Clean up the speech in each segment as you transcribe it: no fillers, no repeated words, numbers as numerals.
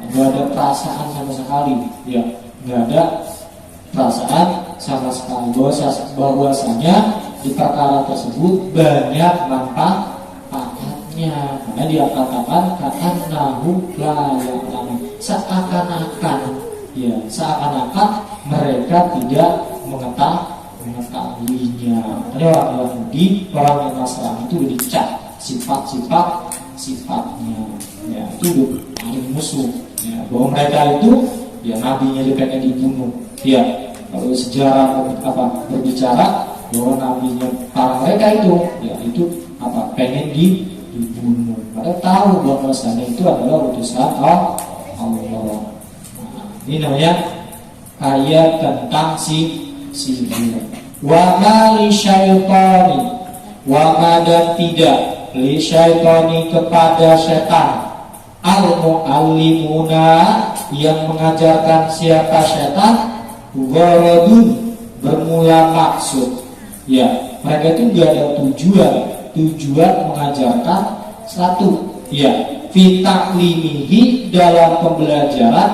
nggak ada perasaan sama sekali, ya, nggak ada perasaan sama sekali. Bahwasanya di perkara tersebut banyak manfaatnya. Karena dia katakan ka'annahu la ya'lamu, seakan-akan, ya, seakan-akan mereka tidak mengetahuinya. Karena orang Yahudi, orang yang Nasrani itu dicap sifatnya, ya, itu paling musuh, ya, bahwa mereka itu, ya, nabinya pengen dibunuh, ya. Kalau sejarah berbicara bahwa nabinya para mereka itu, ya, itu pengen dibunuh. Mereka tahu bahwa itu adalah utusan Allah. Nah, ini namanya ayat tentang sihir. Wa ma li syaitani, wa ma dan tidak li syaitani kepada setan, al-mu'allimuna yang mengajarkan siapa setan, gharadun bermula maksud, ya, mereka itu gak ada tujuan mengajarkan satu, ya, fi ta'limihi dalam pembelajaran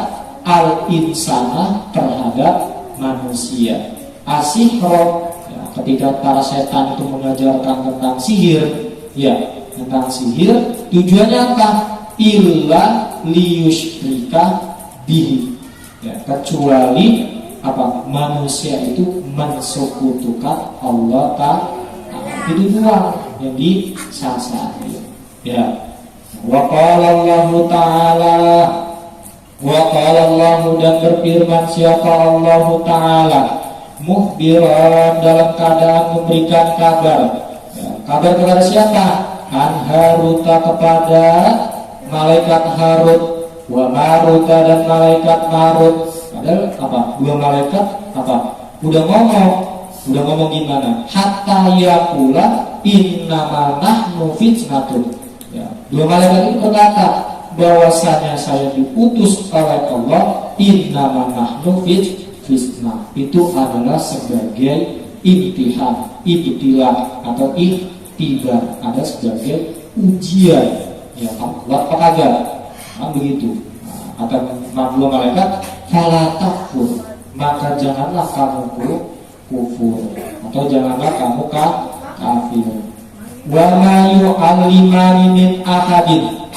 al-insana terhadap manusia, asihro, ya, ketika para setan itu mengajarkan tentang sihir, ya, tentang sihir, tujuannya apa? Illa liyusyrika bihi, ya, kecuali manusia itu mensekutukan Allah Ta'ala. Itu doang yang disasari, ya. Wa qala Allah Ta'ala, wa qala Allah, dan berfirman siapa Allah Ta'ala, mukhbiran dalam keadaan memberikan kabar, ya, kabar kepada siapa? An Haruta kepada malaikat Harut, wa Maruta dan malaikat Marut. Padahal dua malaikat udah ngomong gimana? Hatta yaqula innama nahnu fitnatun, ya, dua malaikat itu berkata bahwasanya saya diutus oleh Allah, innama nahnu fitnah, itu adalah sebagai imtihan, ibtilah atau ikhtibar, ada sebagai ujian, ya, Allah kagak, begitu. Kata dua malaikat, fala takfur, maka janganlah kamu kufur, atau janganlah kamu kafir. Wa ma yu'allimani min ahadin,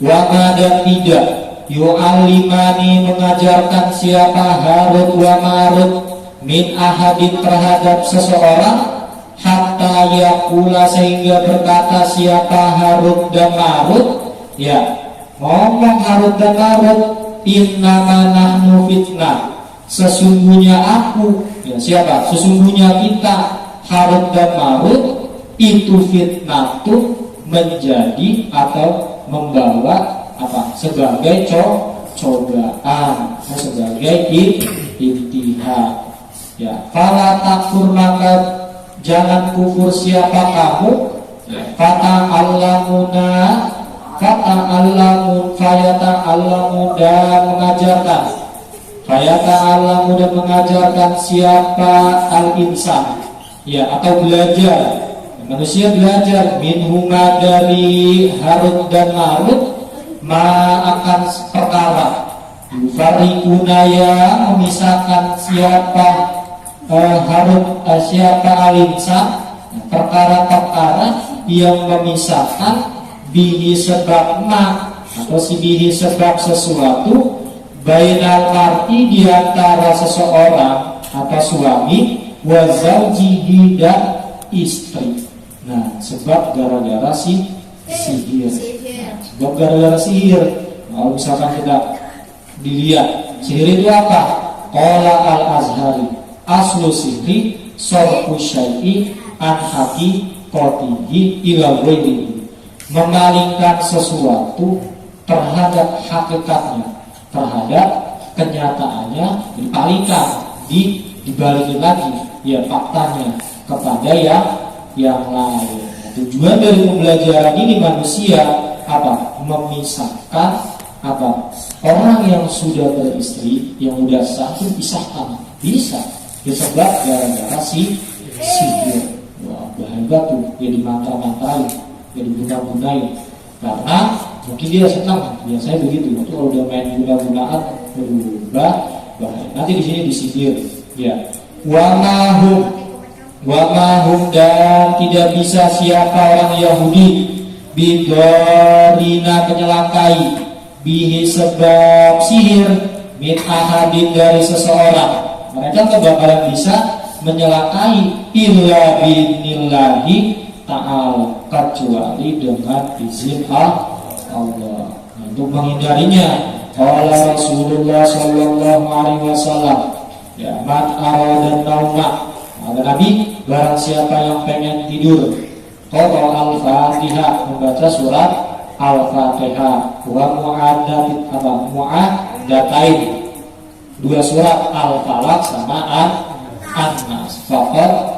wa ma dan tidak yu'allimani mengajarkan siapa Harut wa Marut min ahadin terhadap seseorang, hatta yaqula sehingga berkata siapa Harut dan Marut, ya, ngomong Harut dan Marut, innama nahnu fitnah, sesungguhnya aku, ya, siapa? Sesungguhnya kita Harut dan Marut itu fitnah tuh menjadi atau membawa sebagai cobaan, sebagai imtihan, ya. Fala takfur, maka jangan kufur siapa kamu, ya. Fayata'allamu dan mengajarkan siapa al-insan, ya, atau belajar, manusia belajar minhuma dari Harut dan Marut, ma akan perkara yufarriquna ya memisahkan siapa Harut, siapa al-insan, perkara-perkara yang memisahkan bihi sebab atau bihi sebab sesuatu, bainal mar'i diantara seseorang atau suami, wa zaujihi dan istri. Nah, sebab gara-gara sihir. Sebab gara-gara sihir. Kalau misalkan kita dilihat sihir itu apa? Qala al-Azhari, aslu sihri sarfu syai'i an haqiqatihi ila ghairihi, memalingkan sesuatu terhadap hakikatnya, terhadap kenyataannya, dipalingkan, dibalikin lagi, ya, faktanya kepada yang lain. Tujuan dari pembelajaran ini manusia memisahkan orang yang sudah beristri, yang sudah satu, pisahkan, bisa disebab gara-gara sihir. Wah, bahaya tuh, ya, dimantra-mantrain, ya, diguna-gunain. Karena mungkin dia senang, biasanya begitu. Itu kalau udah main guna-gunaan berubah bahaya. Nanti di sini disindir, ya. Wamahum dan tidak bisa siapa orang Yahudi bidorina penyelakai bihi sebab sihir min ahadin dari seseorang. Mereka tidak bakalan bisa menyelakai illa binillahi ta'ala kecuali dengan izin Allah. Untuk menghindarinya, qala Rasulullah sallallahu alaihi wasallam, ya man arada nauma, ada Nabi, barang siapa yang pengen tidur, qara al-Fatihah, membaca surat Al-Fatihah, wa mu'adatain, dua surat Al-Falaq sama An-Nas, faqad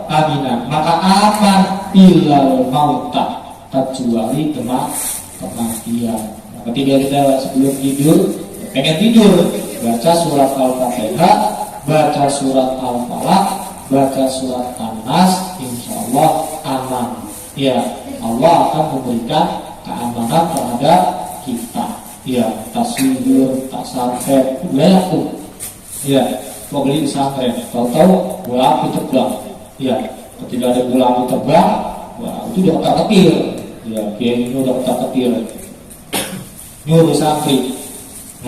amina, maka aman ilal mauta, kecuali kematian. Ketika kita sebelum tidur pengen tidur, baca surat Al-Fatihah, baca surat Al-Falaq, baca surat An-Nas, insyaallah aman. Ya, Allah akan memberikan keamanan terhadap kita. Ya, tasbih, tasarruf, banyak tuh. Ya, mau beli pesantren, tahu-tahu bola api terbang. Ya, ketika ada bola api terbang, wah itu udah ketar-ketir. Ya, kiai ini udah ketar-ketir. Nyuruh santri,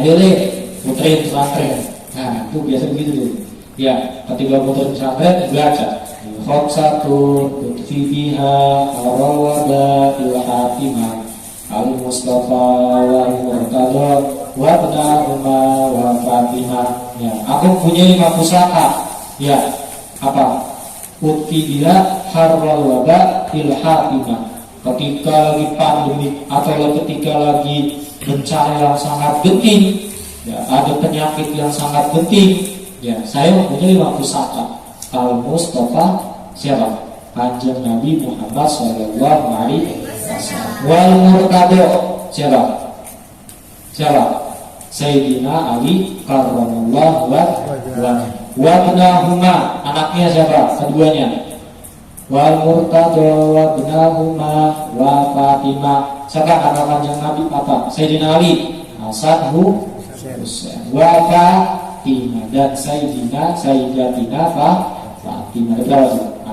ayo deh, puterin pesantren. Nah, itu biasa begitu tuh. Ya, ketika puterin pesantren, baca Khomsatun Tutfibiha Arawada Ilhatimah Al-Mustafa Wal-Murtada Wabna'uma wa Fatimah. Ya, aku punya 5 pusaka. Ya, apa? Utfibiha Harwalwada Ilhatimah. Ketika lagi pandemi atau ketika lagi bencana yang sangat genting, ya, ada penyakit yang sangat genting, ya, saya punya 5 pusaka. Al-Mustafa siapa? Kanjeng Nabi Muhammad sallallahu alaihi wasallam. Wal Murtada siapa? Sayyidina Ali karramallahu wajhahu. Wa ibnahuma, anaknya siapa? Keduanya. Wal Murtada wa ibnahuma wa Fatimah. Siapa anak kanjeng Nabi? Apa? Sayyidina Ali, Hasan, Husain. Wa Fatimah dan Sayyidatina Fatimah.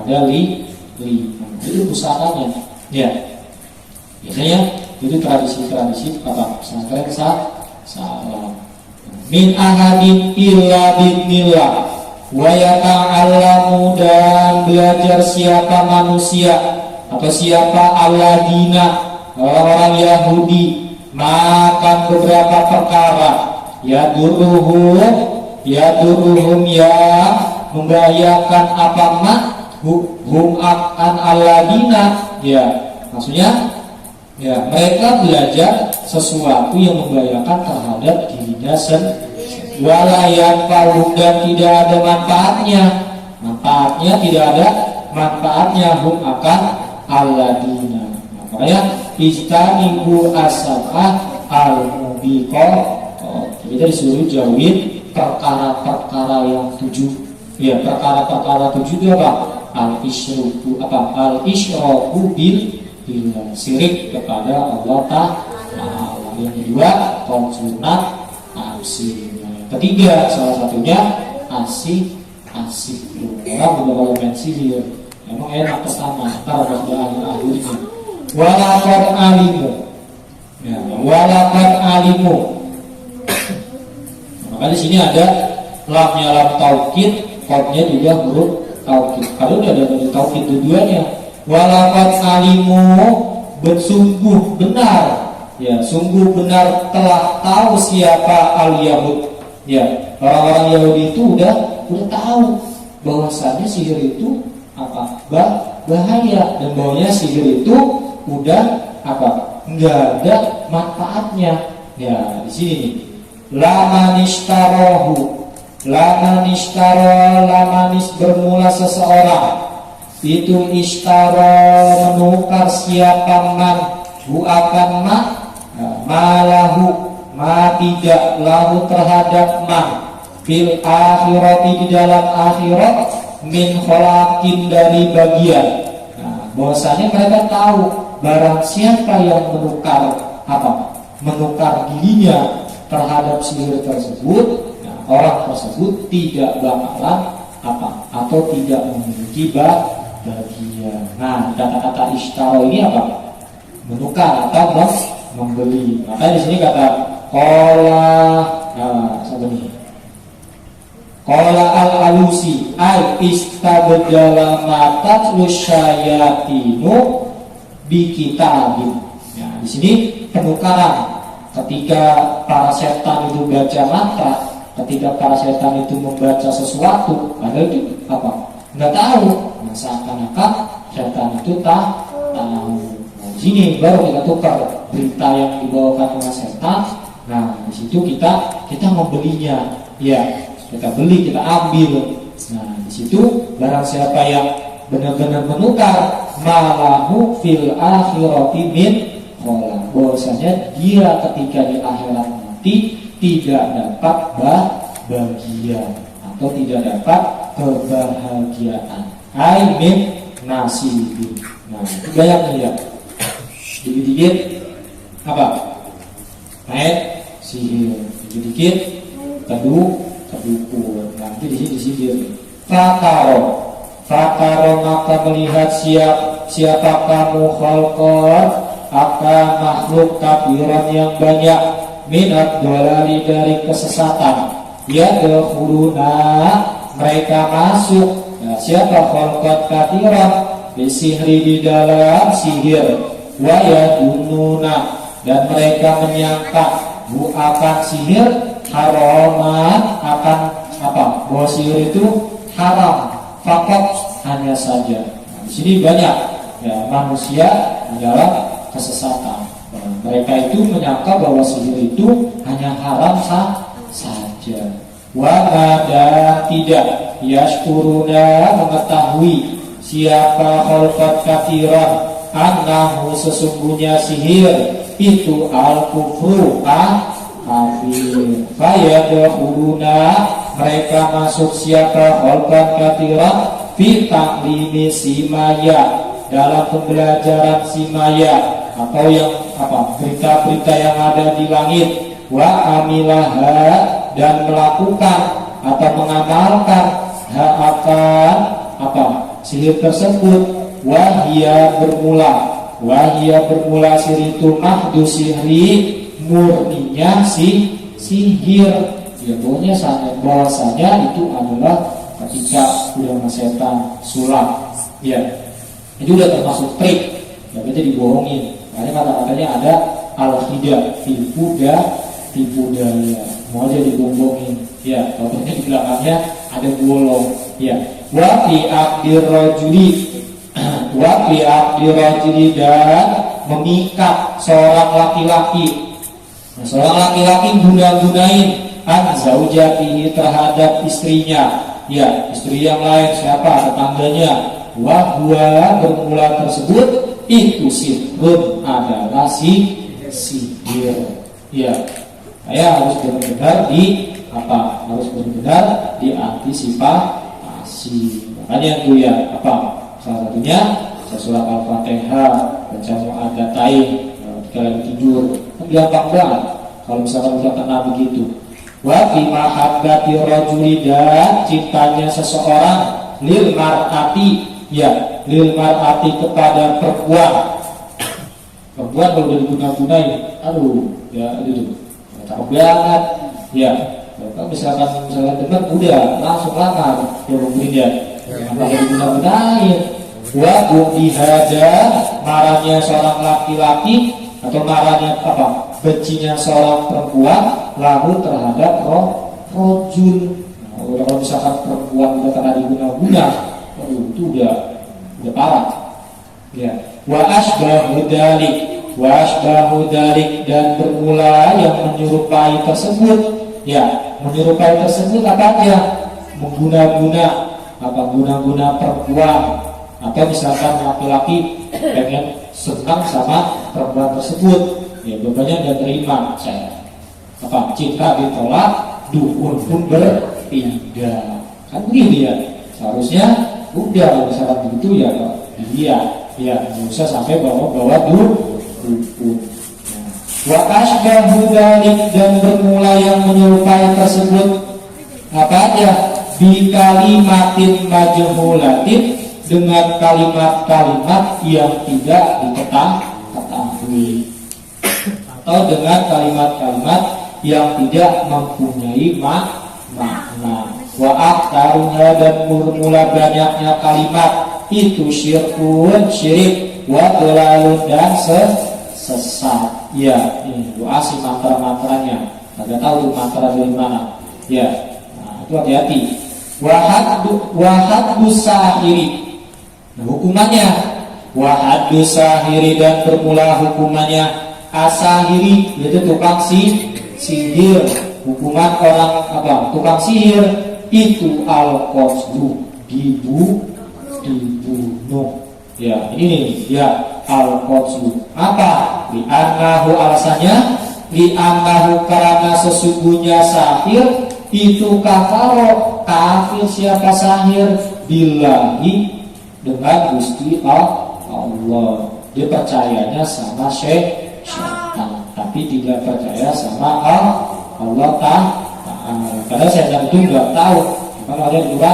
Ada 5. Itu pusakanya. Ya. Biasanya itu tradisi-tradisi apa? Pesantren salam. Min ahadin illa bismillah wa yata'allamu, dan belajar siapa manusia atau siapa alladina, orang Yahudi, makan beberapa perkara yaduruhum yang membahayakan apa hum akan alladina, ya maksudnya ya mereka belajar sesuatu yang membahayakan terhadap dirinya sendiri. Walayan palu, dan tidak ada manfaatnya tidak ada manfaatnya hum akan alladina. Makanya istanibu asafah al-mubiqah, kita disuruh jauhin perkara-perkara yang 7. Ya, perkara-perkara 7 itu apa? Al-isyraku, billah, syirik kepada Allah Ta'ala. Yang kedua, sunat asih. Ketiga, salah satunya asih. Orang udah kalau main sihir, emang enak pertama, ntar ada akhirnya. Walakat alimu. Maka di sini ada lamnya lam taukid, kodnya juga huruf taukid. Kalau udah ada taukid tujuannya. Walakat alimu, bersungguh benar, ya sungguh benar telah tahu siapa al-Yahud. Ya, orang-orang Yahudi itu udah tahu bahwasanya sihir itu apa? Bahaya, dan bahwasanya sihir itu udah apa? Enggak ada manfaatnya. Ya, di sini nih. Lamanis bermula seseorang itu ishtara menukar siapa man akan malahu tidak lahu terhadap man fil akhirati di dalam akhirat min kholakin dari bagian. Nah, bahwasanya mereka tahu barang siapa yang menukar dirinya terhadap sihir tersebut, nah, orang tersebut tidak bakalan atau tidak memiliki bagian. Nah, kata-kata ishtara ini menukar atau membeli. Maka di sini kata Qala al-alusi ay istabdala matatlu syayatinu bi kitabin. Ya, di sini penukaran ketika para setan itu baca mantra, ketika para setan itu membaca sesuatu, padahal itu nggak tahu. Nah, seakan-akan setan itu tahu. Nah, di sini baru kita tukar berita yang dibawakan oleh setan. Nah, di situ kita membelinya, ya. Kita beli, kita ambil. Nah, di situ barang siapa yang benar-benar menukar malahu fil akhirati min kholaq, bahwasanya dia ketika di akhirat nanti tidak dapat bagian atau tidak dapat kebahagiaan. Ai min nasibin. Nah, itu banyak ya. Dikit-dikit naik sihir, dikit-dikit kedua dukun. Nanti di sini Fakaro maka melihat siapakah mukhalqat akan makhluk kafiran yang banyak minat dolari dari kesesatan. Ya dahuluna mereka masuk. Nah, siapa khalqat kafiran bisihri di dalam sihir. Wa yadununa dan mereka menyangka akan sihir haraman akan bahwa sihir itu haram, fakat hanya saja. Nah, di sini banyak ya manusia di dalam kesesatan. Nah, mereka itu menyangka bahwa sihir itu hanya haram saja. Wada tidak yashkuruna mengetahui siapa khalqat kafiran annahu sesungguhnya sihir itu al-kufru kafir. Fayadkhuluna mereka masuk siapa khalqan katsiran fi ta'limi simaya dalam pembelajaran simaya atau yang berita-berita yang ada di langit, wa amilaha dan melakukan atau mengamalkan akan sihir tersebut. Wahia bermula sihir itu mahdu sihri murninya sihir. Ya, pokoknya bahwasanya itu adalah ketika udah setan sulap. Ya, itu udah termasuk trik. Ya, berarti dibohongin. Karena kata-katanya ada al-khida, tipu daya. Mau aja dibohongin. Ya, contohnya di belakangnya ada bolong. Ya, wa fi aqdir rajuli dan memikat seorang laki-laki. Nah, seorang laki-laki guna-gunain zaujatihi terhadap istrinya. Ya, istri yang lain siapa? Tetangganya. Wa huwa bermula tersebut itu sihir adalah sihir. Ya, saya harus benar-benar harus benar-benar diantisipasi. Makanya itu ya salah satunya surat Al-Fatihah baca mu'adzatain ketika lagi tidur. Gampang banget kalau misalkan udah kena begitu. Wa fi mahabbati rajuli dan cintanya seseorang lil mar'ati kepada perempuan kalau udah diguna-gunain, ya itu cakep banget ya. Kalau misalkan dengar udah langsung lamar ya kemudian apa diguna-gunain. Wa bihada marahnya seorang laki-laki atau marahnya bencinya seorang perempuan lalu terhadap rojul. Nah, kalau misalkan perempuan udah kena diguna-guna, itu udah parah. Ya. Wa asbahu dalik dan bermula yang menyerupai tersebut. Ya, menyerupai tersebut apa aja? Guna-guna perempuan. Atau misalkan laki-laki pengen senang sama perempuan tersebut, ya bapaknya nggak terima, saya cinta ditolak, dukun pun berpindah, kan begitu ya. Seharusnya udah misalkan begitu ya dia Ya, nggak usah sampai bawa dukun. Wa asbahu dzalik, dan bermula yang menyerupai tersebut apa aja? Bi kalimatin majhulatin, dengan kalimat-kalimat yang tidak diketahui, atau dengan kalimat-kalimat yang tidak mempunyai makna. Wa aktarunya, dan mula banyaknya kalimat itu syirkun, syirik, wa dhalalun, dan sesat. Ya, ini doa si mantra-mantranya. Agak tahu tuh mantra dari mana. Ya, nah, itu hati-hati. Wahaddu sahiri. Nah, hukumannya wahaddu sahiri, dan bermula hukumannya asahiri, yaitu tukang sihir. Hukuman orang apa? Tukang sihir itu al-qasdu, dibunuh. Ya, ini ya al-qasdu. Apa? Li'annahu, alasannya li'annahu, karena sesungguhnya sahir itu kafir. Siapa sahir? Billahi, dengan Gusti Allah. Dia percayanya sama syaitan, tapi tidak percaya sama Allah Ta'ala. Karena syaitan itu nggak tahu. Kalau ada juga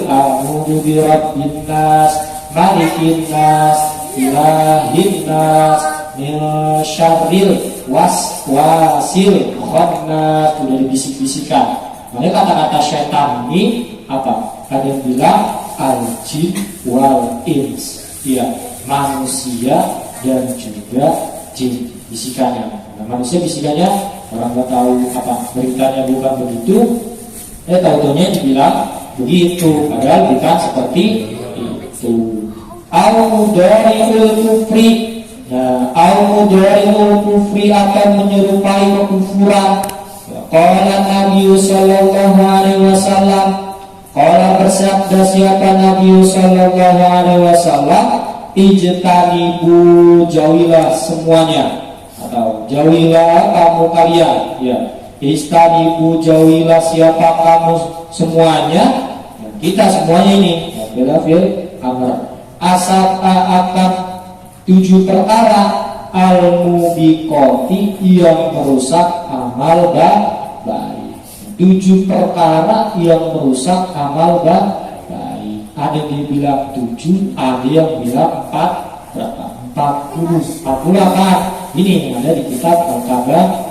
a'udzu birabbin nas, malikin nas, ilahin nas, min syarril waswasil khannas. Sudah dibisik-bisikan. Makanya kata-kata syaitan ini apa? Ada yang bilang al-jin wal ins, ya, manusia dan juga jin bisikannya. Nah, manusia bisikannya orang nggak tahu apa beritanya, bukan begitu. Tahu-taunya dibilang begitu, padahal bukan seperti itu. Al-mudhari'ul kufri. Nah, al-mudhari'ul kufri akan menyerupai kekufuran. Qala Nabi sallallahu alaihi wasallam, qala bersabda siapa Nabi sallallahu alaihi wasallam, ijtanibu, jauhilah semuanya, atau jauhilah kamu kalian, ya. Istanibu, jauhilah siapa kamu semuanya, kita semuanya ini, bila fil amr, asal akan 7 perkara al-mubiqati, yang merusak amal baik. 7 perkara yang merusak amal baik. Ada yang bilang 7, ada yang bilang 4. Berapa? 40 apa? Ini yang ada di kitab Al-Kabair.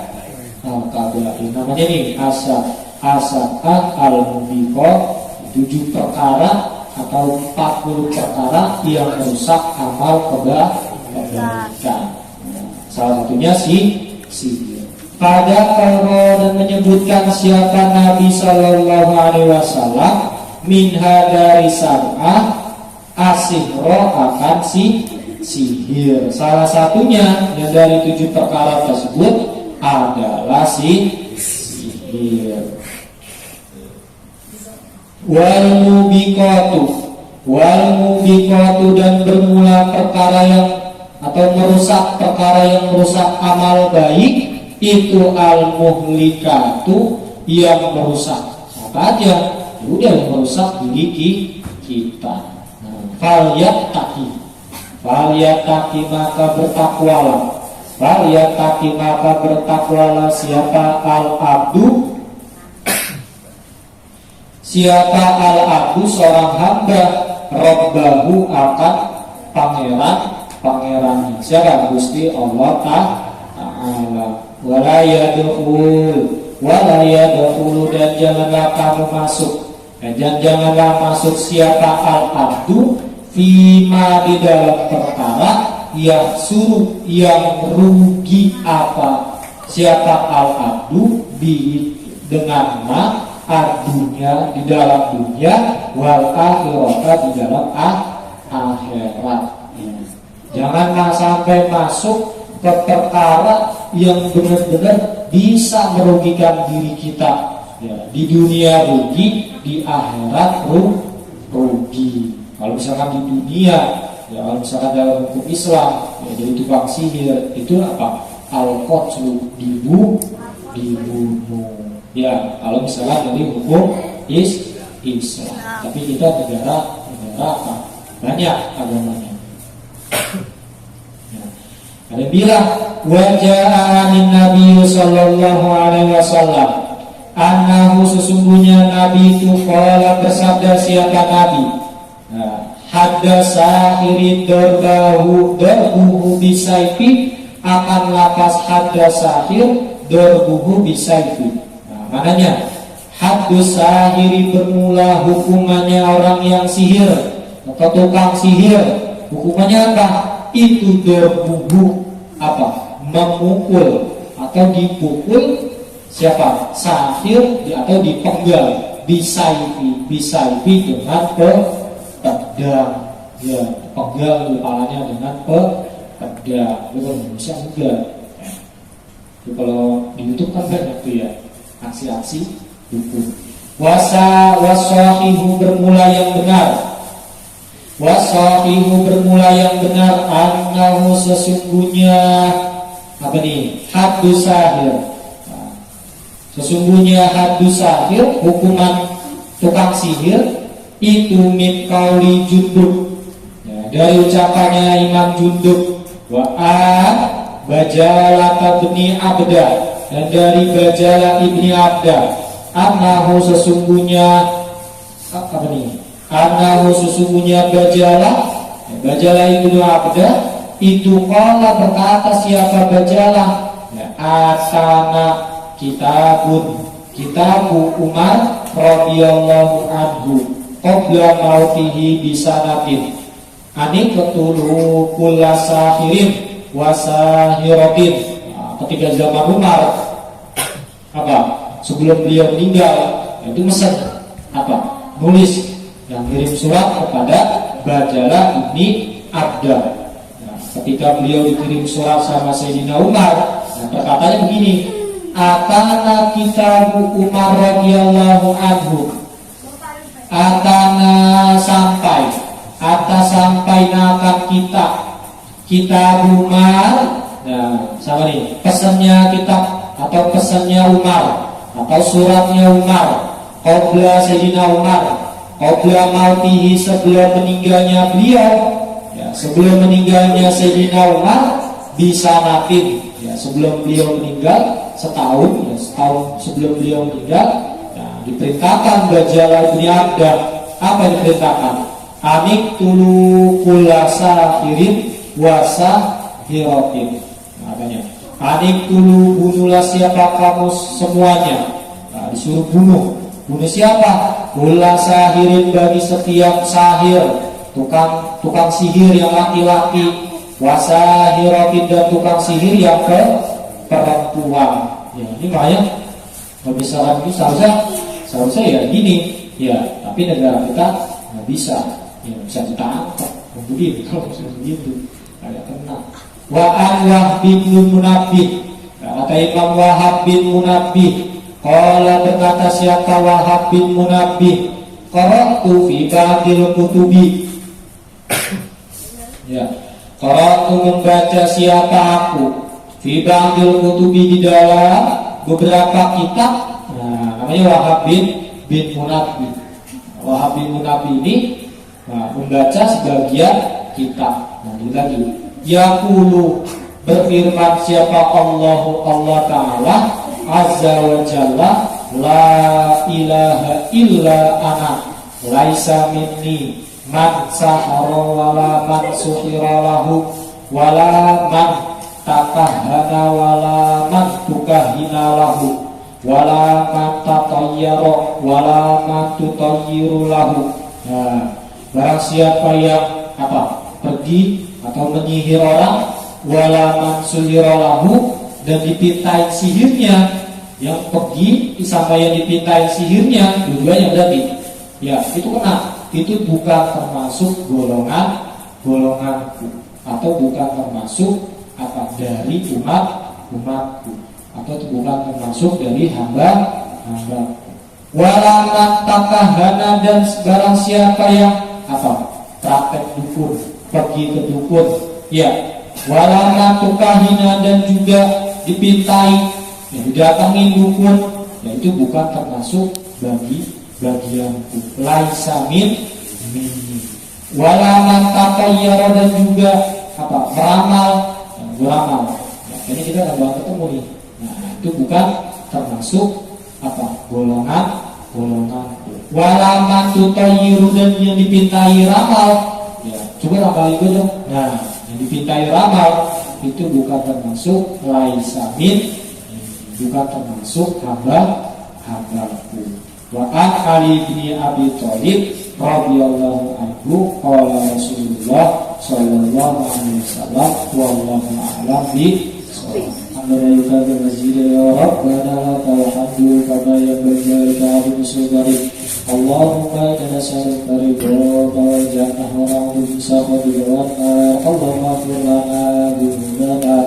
Namanya ini asal al-mubiqat, 7 perkara atau 40 perkara yang merusak amal kebaikan. Salah satunya sihir. Pada kalau dan menyebutkan siapa Nabi Sallallahu Alaihi Wasallam minha dari sab'ah asihro, akan sihir. Salah satunya yang dari 7 perkara tersebut adalah sihir. Wal mubiqatu, dan bermula perkara yang atau merusak perkara yang merusak amal baik itu al muhlikatu, yang merusak apa aja? Udah, yang merusak diri kita. Falyataki, maka bertakwalah. Falyataki, maka bertakwalah siapa al-abdu, siapa al-abdu seorang hamba, Rabbahu, akan pangerannya. Siapa? Gusti Allah Ta'ala. Wala yadkhul, dan janganlah kamu masuk, dan janganlah masuk siapa al-abdu fima, di dalam perkara yang suruh, yang rugi apa siapa al-abdu dengan adunya di dalam dunia, wal akhirata, di dalam akhirat. Janganlah sampai masuk ke perkara yang benar-benar bisa merugikan diri kita, ya, di dunia rugi, di akhirat rugi. Kalau misalkan di dunia, ya, kalau misalkan dalam hukum Islam, ya, jadi tukang sihir itu apa? Al-qatlu, dibunuh. Ya, kalau misalkan dari hukum Islam. Tapi kita negara apa? Banyak agamanya. Ada yang bilang waja'anin Nabi sallallahu alaihi wasallam annahu sesungguhnya Nabi itu qala bersabda siapa Nabi hadda sahiri darbuhu bisayfi akan lapas hadda sahir darbuhu bisayfi. Maknanya haddu sahiri bermula hukumannya orang yang sihir atau tukang sihir. Hukumannya apa? Itu darbuhu apa? Memukul atau dipukul siapa? Sahir atau dipenggal bisayfi dengan pedang. Ya, penggal kepalanya dengan pedang. Itu bisa juga. Itu kalau di YouTube kan banyak tuh ya aksi-aksi hukum. Wasahihu bermula yang benar. Wasahihu bermula yang benar annahu sesungguhnya apa nih? Haddu sahir. Sesungguhnya haddu sahir hukuman tukang sihir itu min qauli Jundub. Dari ucapannya Imam Jundub wa Bajalah bin Abda dan dari Bajalah ibni Abda annahu sesungguhnya apa nih? Annahu sesungguhnya Bajalah ibnu Abda itu qala berkata siapa Bajalah atana kitabu Umar radhiyallahu anhu qabla mautihi bisanatin anik ketulu kulla sahirin wasahiratin. Ketika zaman Umar apa sebelum beliau meninggal itu mesen apa nulis yang kirim surat kepada Bajalah ibni Abda. Ketika beliau dikirim surat sama Sayyidina Umar, perkataannya begini, atana kitabu Umar radhiyallahu anhu, atana sampai nakan kita Umar. Nah, sama nih pesannya kitab atau pesannya Umar atau suratnya Umar qabla Sayyidina Umar qabla mautihi sebelum meninggalnya beliau ya, sebelum meninggalnya Sayyidina Umar bisa natin ya, sebelum beliau meninggal setahun sebelum beliau meninggal diperintahkan Bajalah bin Abda apa yang diperintahkan anik tulu kulasa kirim wasa hirotin. Makanya anik tulu bunuhlah siapa kamu semuanya. Disuruh bunuh siapa? Kula sahirin bagi setiap sahir, tukang sihir yang laki-laki, wasahiratin dan tukang sihir yang perempuan. Ya, ini makanya nggak bisa lagi seharusnya ya gini ya, tapi negara kita nggak bisa ditangkap begini kalau begitu kayak kena. Wahab bin Munabbih, kata Imam Wahab bin Munabbih, qala berkata siapa Wahab bin Munabbih, qara'tu fi ba'dil kutubi. Ya, qara'tu membaca siapa aku fi ba'dil kutubi di dalam beberapa kitab. Nah, namanya Wahab bin Munabbih. Wahab bin Munabbih ini membaca sebagian kitab. Nah, ini lagi yaqulu berfirman siapa Allah Ta'ala azza wa jalla la ilaha illa ana laisa minni man sahara wala man suhira lahu wala man takahana wala man tukahina lahu wala man tatayyara wala man tutayyiru lahu. Nah, barang siapa yang pergi atau menyihir orang wala man suhira lahu dan dipintai sihirnya, yang pergi sama yang dipintai sihirnya dua-duanya berarti ya itu kena, itu bukan termasuk golonganku atau bukan termasuk dari umatku atau bukan termasuk dari hamba-hambaku. Wala man takahana dan barang siapa yang praktek dukun, pergi ke dukun ya, wala man tukahina dan juga dipintai didatangin dukun ya, itu bukan termasuk bagianku. Laisa minni. Wala man tatayyara dan juga meramal, beramal. Ya, ini kita akan bakal ketemu nih. Nah, itu bukan termasuk golongan. Walaman tutayiru, dan yang dipintai ramal. Ya, coba ramal itu dong. Nah, yang dipintai ramal itu bukan termasuk laisamin, bukan termasuk hambaku. Wa an Ali bin Abi Thalib radhiyallahu anhu qala Rasulullah sallallahu alaihi wasallam wallahu a'lam bi-shawab. Alhamdulillah ya Rabbana lakal hamdu kama yanbaghi li ta'zimi sultanik. Allahumma inna nas'aluka ridhaka wal jannah wa na'udzu bika min sakhatika wan nar. Allahumma ighfir lana dhunubana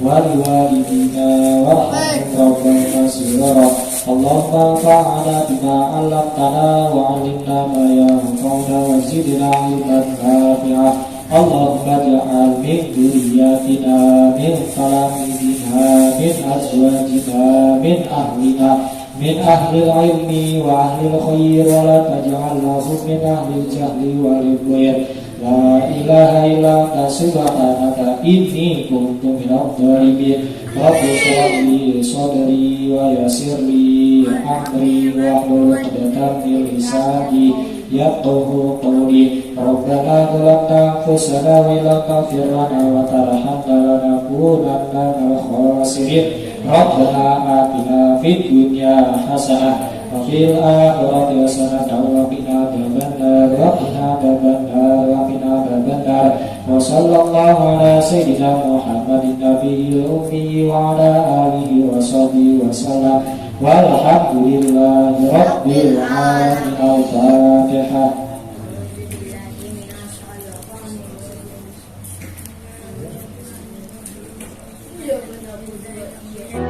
wa liwalidina warhamhum rabban katsira. Allahumma anfa'na bima 'allamtana wa 'allimna ma yanfa'una wa zidna 'ilman nafi'a. Allahumma ij'al min dhurriyyatina min salamina min azwajina min ahlina min ahli al-ilmi wa ahli al-khair wa la taj'al lahum min ahli al-jahli wal ghayr. La ilaha illa anta subhanaka inni kuntu minadh dhalimin. Rabbi shrah li sadri wa yassir li amri wa hlul 'uqdatam min lisani yafqahu qawli. Rabbana zalamna anfusana wa illam taghfir lana wa tarhamna lanakunanna minal khasirin. Rabbana atina fid dunya hasanah wa fil akhirati hasanah wa qina adzabannar. Wa sallallahu ala sayyidina Muhammadin nabiyil ummi wa ala alihi wa sahbihi wa sallam. Walhamdulillahi rabbil alamin. Al-Fatihah. Iya benar.